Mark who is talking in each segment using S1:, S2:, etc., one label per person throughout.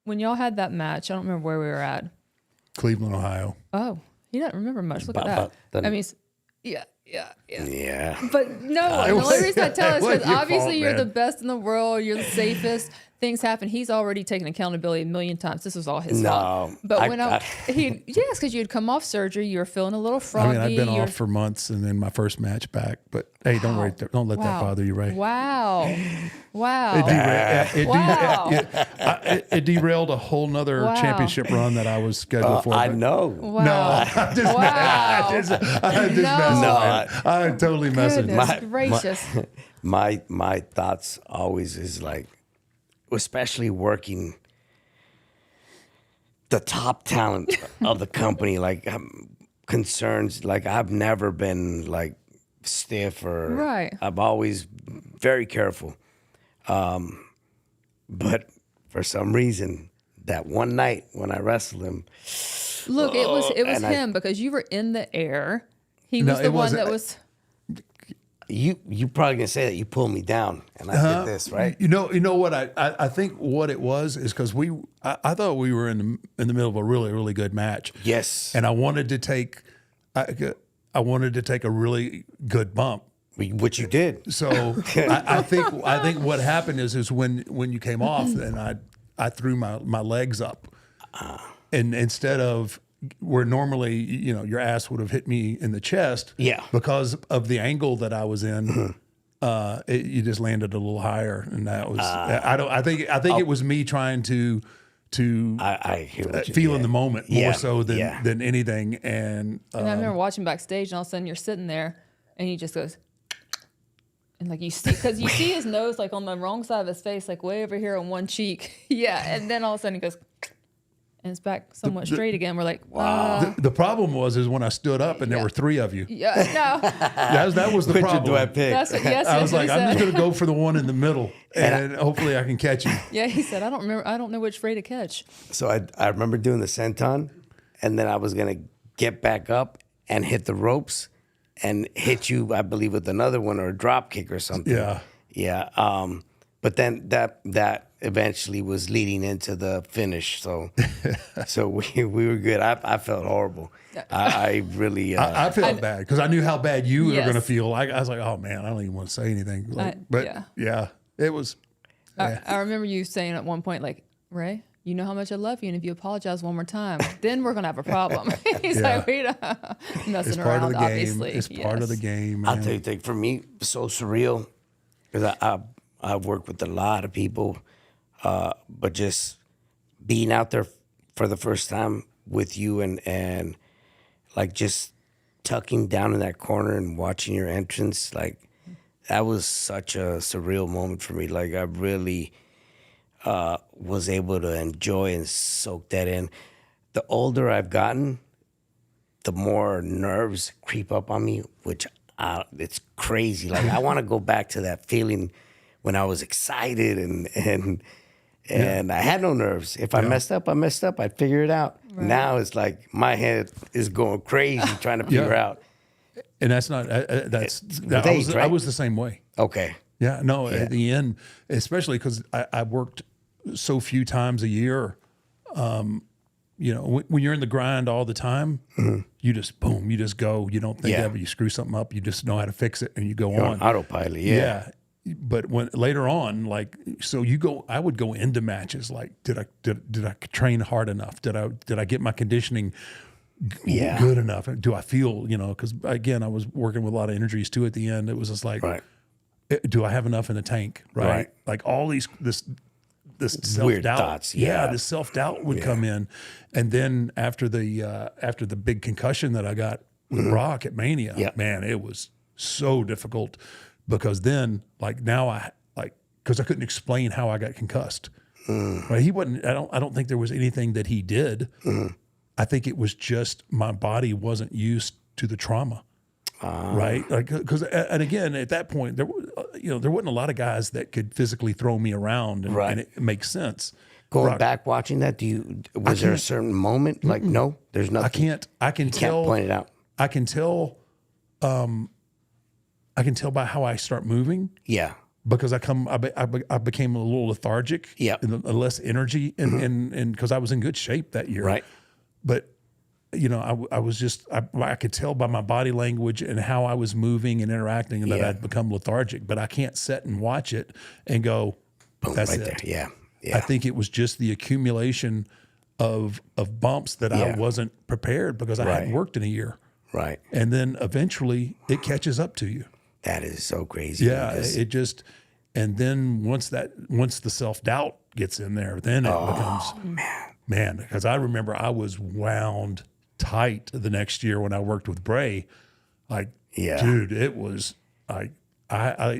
S1: when y'all had that match, I don't remember where we were at.
S2: Cleveland, Ohio.
S1: Oh, he doesn't remember much. Look at
S3: But
S1: that.
S3: the-
S1: I mean, yeah.
S3: Yeah.
S1: But no, the only reason I tell
S2: it
S1: is
S2: wasn't
S1: because
S2: your
S1: obviously
S2: fault,
S1: you're
S2: man.
S1: the best in the world. You're the safest. Things happen. He's already taken accountability a million times. This was all his fault. But yes, because you'd come off surgery, you were feeling a little
S2: I
S1: froggy.
S2: mean, I've been
S1: you're-
S2: off for months, and then my first match back. But hey, don't worry, don't let that bother you, Ray.
S1: Wow.
S2: It derailed a whole nother
S1: Wow.
S2: championship run that I was scheduled for.
S3: I
S2: but-
S3: know.
S1: Wow.
S2: No, I'm just,
S1: Wow.
S2: I'm just
S1: No.
S2: messing. Man. I'm totally messing.
S1: Goodness gracious.
S3: My thoughts always is like, especially working the top talent of the company, like concerns, like I've never been like stiff or
S1: Right.
S3: I've always very careful. But for some reason, that one night when I wrestled him,
S1: Look, it was
S3: and
S1: him because you were in the air. He
S2: No,
S1: was the
S2: it
S1: one that
S2: wasn't-
S1: was.
S3: you probably gonna say that you pulled me down and I did this, right?
S2: You know what I think what it was is because I thought we were in the middle of a really, really good match.
S3: Yes.
S2: And I wanted to take I wanted to take a really good bump.
S3: Which you did.
S2: So I think what happened is when you came off, then I threw my legs up, and instead of where normally your ass would have hit me in the chest,
S3: Yeah.
S2: because of the angle that I was in, you just landed a little higher, and that was I think it was me trying to
S3: I hear what you
S2: feel in
S3: did.
S2: the moment
S3: Yeah,
S2: more so
S3: yeah.
S2: than anything, and
S1: And I remember watching backstage, and all of a sudden you're sitting there, and he just goes, and like you see, because you see his nose like on the wrong side of his face, like way over here on one cheek. Yeah, and then all of a sudden he goes, and it's back somewhat straight again. We're like, wow.
S2: the problem was when I stood up and there were three of you.
S1: Yeah, no,
S2: That was the
S3: Which
S2: problem.
S3: one do I pick?
S1: that's what, yes,
S2: I
S1: that's
S2: was
S1: what
S2: like,
S1: he
S2: I'm just
S1: said.
S2: going to go for the one in the middle, and hopefully I can catch you.
S1: Yeah, he said, I don't know which Ray to catch.
S3: So I remember doing the senton, and then I was gonna get back up and hit the ropes and hit you, I believe, with another one or a drop kick or something.
S2: Yeah.
S3: Yeah. But then that eventually was leading into the finish. So we were good. I felt horrible. I really
S2: I felt bad because I knew how bad you were
S1: Yes.
S2: going to feel. I was like, oh man, I don't even want to say anything. But
S1: yeah.
S2: it was.
S1: I remember you saying at one point, like, Ray, you know how much I love you, and if you apologize one more time, then we're gonna have a problem. He's
S2: Yeah.
S1: like, we don't messing
S2: It's part
S1: around,
S2: of the game.
S1: obviously.
S2: It's part of the
S1: Yes.
S2: game.
S3: I'll
S2: Man.
S3: tell you, like, for me, it's so surreal because I've worked with a lot of people, but just being out there for the first time with you and like just tucking down in that corner and watching your entrance, like that was such a surreal moment for me. Like I really was able to enjoy and soak that in. The older I've gotten, the more nerves creep up on me, which it's crazy. Like I want to go back to that feeling when I was excited and I had no nerves. If I messed up, I messed up. I'd figure it out.
S1: Right.
S3: Now it's like my head is going crazy trying to figure out.
S2: And that's not.
S3: with
S2: I
S3: age, right?
S2: was the same way.
S3: Okay.
S2: Yeah, no, at the end, especially because I worked so few times a year. When you're in the grind all the time, you just boom, you just go. You don't think
S3: Yeah.
S2: ever. You screw something up, you just know how to fix it, and you go
S3: You're
S2: on.
S3: on autopilot. Yeah.
S2: But when later on, like, so you go, I would go into matches like, did I train hard enough? Did I get my conditioning
S3: Yeah.
S2: good enough? Do I feel, because again, I was working with a lot of injuries too at the end. It was just like,
S3: Right.
S2: do I have enough in the tank?
S3: Right.
S2: Like all this self-doubt.
S3: Weird thoughts, yeah.
S2: This self-doubt would come in. And then after the big concussion that I got with Brock at Mania,
S3: Yeah.
S2: man, it was so difficult because then like now because I couldn't explain how I got concussed. Right? He wasn't, I don't think there was anything that he did. I think it was just my body wasn't used to the trauma. Right, like and again at that point there wasn't a lot of guys that could physically throw me around, and,
S3: Right.
S2: and it makes sense.
S3: Going
S2: Brock,
S3: back watching that, was there a certain moment? Like, no, there's nothing.
S2: I can
S3: Can't
S2: tell.
S3: point it out.
S2: I can tell by how I start moving.
S3: Yeah.
S2: because I became a little lethargic,
S3: Yep.
S2: and less energy, and because I was in good shape that year,
S3: Right.
S2: But you know, I was just I could tell by my body language and how I was moving and interacting that
S3: Yeah.
S2: I'd become lethargic. But I can't sit and watch it and go,
S3: Boom,
S2: that's
S3: right
S2: it.
S3: there. Yeah.
S2: I
S3: Yeah.
S2: think it was just the accumulation of bumps that
S3: Yeah.
S2: I wasn't prepared because I hadn't
S3: Right.
S2: worked in a year,
S3: Right.
S2: and then eventually it catches up to you.
S3: That is so crazy.
S2: Yeah,
S3: because-
S2: it just, and then once the self doubt gets in there, then it becomes man. Because I remember I was wound tight the next year when I worked with Bray. Like,
S3: Yeah.
S2: dude, it was like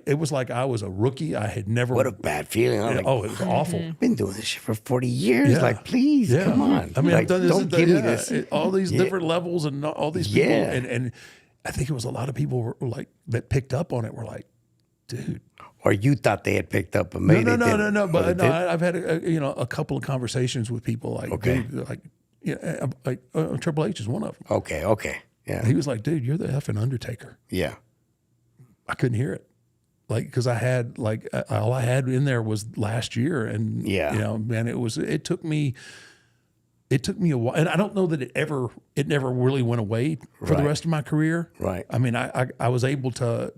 S2: it was like I was a rookie. I had never.
S3: what a bad feeling. I'm like,
S2: oh, it was awful.
S3: I've been doing this shit for 40 years.
S2: Yeah.
S3: Like, please,
S2: Yeah.
S3: come on.
S2: I mean,
S3: like,
S2: I've done this.
S3: don't give me this.
S2: All these
S3: Yeah.
S2: different levels and all these people.
S3: Yeah.
S2: And I think it was a lot of people were like that picked up on it. Were like, dude.
S3: Or you thought they had picked up, but maybe
S2: No.
S3: they didn't.
S2: But
S3: they
S2: no,
S3: did?
S2: I've had a couple of conversations with people like,
S3: Okay.
S2: dude, like, yeah, like Triple H is one of them.
S3: Okay. Yeah.
S2: He was like, dude, you're the effing Undertaker.
S3: Yeah.
S2: I couldn't hear it, like, because I had like all I had in there was last year, and
S3: Yeah.
S2: you know, man, it took me a while, and I don't know that it never really went away for the
S3: Right.
S2: rest of my career.
S3: Right.
S2: I mean, I was able to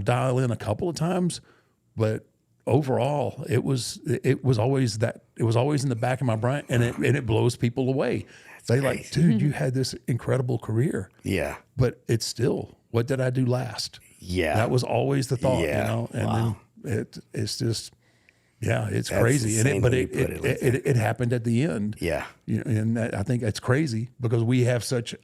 S2: dial in a couple of times, but overall it was always in the back of my brain, and it blows people away. They like, dude, you had this incredible career,
S3: Yeah.
S2: but it's still, what did I do last?
S3: Yeah.
S2: That was always the thought,
S3: Yeah.
S2: you know, and
S3: Wow.
S2: then it's just, yeah, it's
S3: That's
S2: crazy. And
S3: insane
S2: but
S3: when you
S2: it
S3: put it like
S2: it happened at the end.
S3: Yeah.
S2: You know, and I think that's crazy because we have such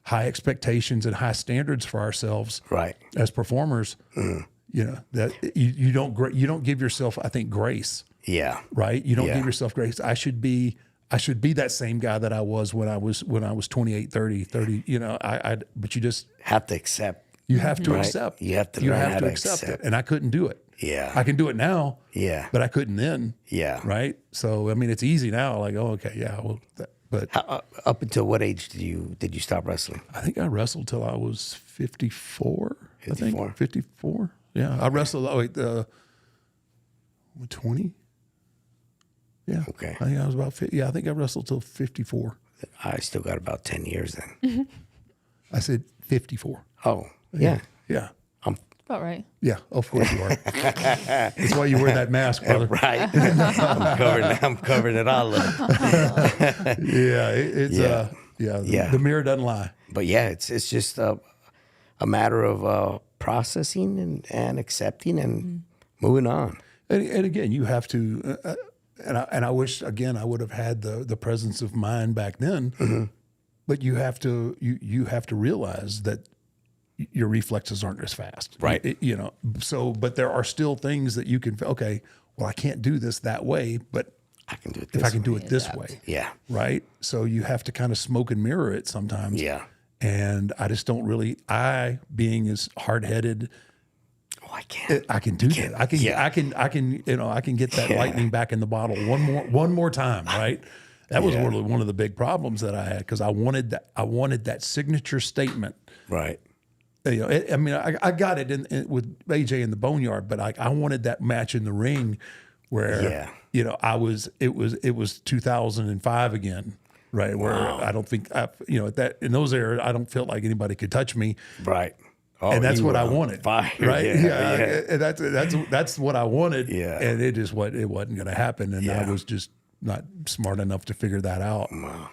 S2: high expectations and high standards for ourselves
S3: Right.
S2: as performers. You know, that you don't give yourself, I think, grace,
S3: Yeah.
S2: right? You don't
S3: Yeah.
S2: give yourself grace. I should be that same guy that I was when I was 28, 30, you know, but you just,
S3: Have to accept.
S2: you have to
S3: Right.
S2: accept.
S3: You have to learn how to accept.
S2: it. And I couldn't do it.
S3: Yeah.
S2: I can do it now,
S3: Yeah.
S2: but I couldn't then.
S3: Yeah.
S2: Right. So, I mean, it's easy now. Like, oh, okay. Yeah. Well, but
S3: Up until what age did you stop wrestling?
S2: I think I wrestled till I was 54.
S3: 54?
S2: I think 54. Yeah. I wrestled, 20. Yeah.
S3: Okay.
S2: I think I was about, I think I wrestled till 54.
S3: I still got about 10 years then.
S2: I said 54.
S3: Oh, yeah.
S2: Yeah.
S1: About right.
S2: Yeah. Of course you are. That's why you wear that mask, brother.
S3: Right. I'm covering it all up.
S2: Yeah. It's,
S3: Yeah.
S2: The mirror doesn't lie.
S3: But yeah, it's just a matter of processing and accepting and moving on.
S2: And again, you have to, and I wish again I would have had the presence of mind back then. But you have to realize that your reflexes aren't as fast,
S3: Right.
S2: You know, so but there are still things that you can. Okay, well I can't do this that way, but
S3: I can do it
S2: if
S3: this
S2: I can
S3: way.
S2: do it this way,
S3: Yeah.
S2: right? So you have to kind of smoke and mirror it sometimes.
S3: Yeah.
S2: And I just don't really. Being as hard headed.
S3: Oh, I can't.
S2: I can do that. I can get that
S3: Yeah.
S2: lightning back in the bottle one more time, right? That was one of the big problems that I had because I wanted that signature statement.
S3: Right.
S2: You know, I mean, I got it with AJ in the Boneyard, but I wanted that match in the ring where
S3: Yeah.
S2: you know it was 2005 again, right? Where I don't think in those eras I don't feel like anybody could touch me.
S3: Right. Oh,
S2: And that's
S3: you
S2: what I
S3: were on
S2: wanted,
S3: fire.
S2: right?
S3: Yeah.
S2: And that's what I wanted.
S3: Yeah.
S2: And it wasn't going to happen, and I
S3: Yeah.
S2: was just not smart enough to figure that out.
S3: Wow.